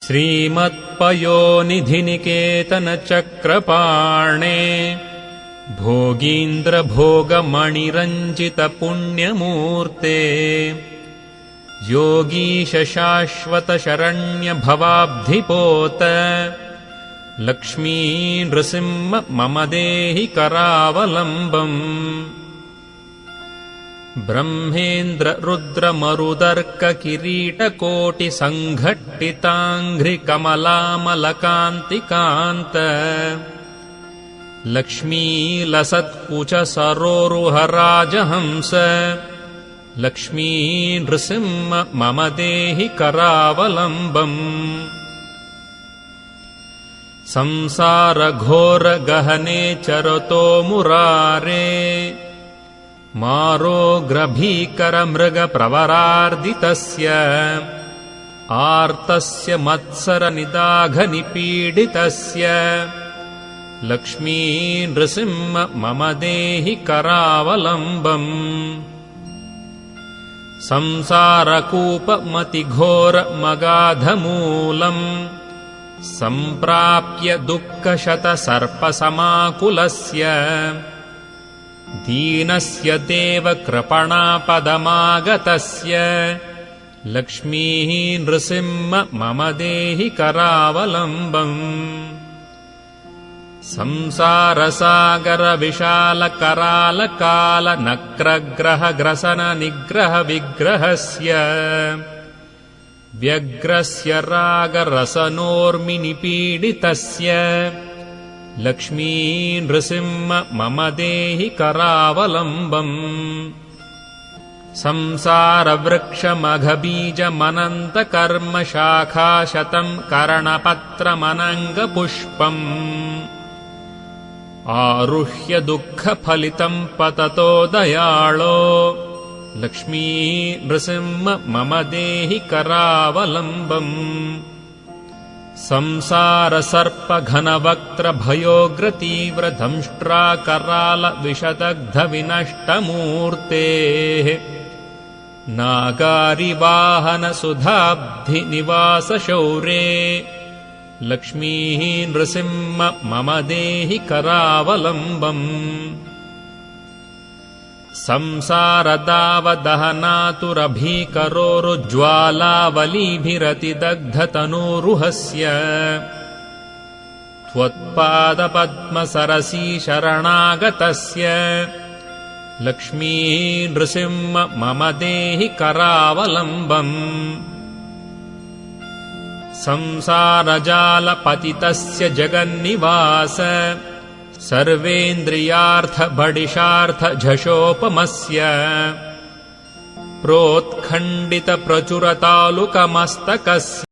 श्रीमत्पयोनिधिनिकेतनचक्रपाणे भोगीन्द्रभोगमणिरञ्जितपुण्यमूर्ते योगीश शाश्वतशरण्यभवाब्धिपोत लक्ष्मी नृसिंह मम देहि करावलम्बम्। ब्रह्मेन्द्र रुद्र मरुदर्क किरीटकोटिसङ्घट्टिताङ्घ्रिकमलामलकान्तिकान्त लक्ष्मीलसत्कुच सरोरुहराजहंस लक्ष्मी नृसिंह मम देहि करावलम्बम्। संसारघोरगहने चरतो मुरारे मारोग्रभीकरमृगप्रवरार्दितस्य आर्तस्य मत्सरनिदाघनिपीडितस्य लक्ष्मी नृसिंह मम देहि करावलम्बम्। संसारकूपमतिघोरमगाधमूलम् सम्प्राप्य दुःखशतसर्पसमाकुलस्य दीनस्य देव कृपणापदमागतस्य लक्ष्मीः नृसिंह मम देहि करावलम्बम्। संसारसागरविशालकरालकालनक्रग्रहग्रसननिग्रहविग्रहस्य व्यग्रस्य रागरसनोर्मिनिपीडितस्य लक्ष्मी नृसिंह मम देहि करावलम्बम्। संसारवृक्षमघबीजमनन्तकर्मशाखाशतम् करणपत्रमनङ्गपुष्पम् आरुह्य दुःखफलितम् पततो दयाळो लक्ष्मी नृसिंह मम देहि करावलम्बम्। संसारसर्पघनवक्त्रभयोग्रतीव्रदंष्ट्राकरालविषदग्धविनष्टमूर्तेः नागारिवाहनसुधाब्धिनिवासशौरे लक्ष्मीः नृसिंह मम देहि करावलम्बम्। संसारदावदहनातुरभीकरोरुज्ज्वालावलीभिरतिदग्धतनूरुहस्य त्वत्पादपद्मसरसी शरणागतस्य लक्ष्मीः नृसिंह मम देहि करावलम्बम्। संसारजालपतितस्य जगन्निवास सर्वेन्द्रियार्थबडिशार्थझषोपमस्य प्रोत्खण्डितप्रचुरतालुकमस्तकस्य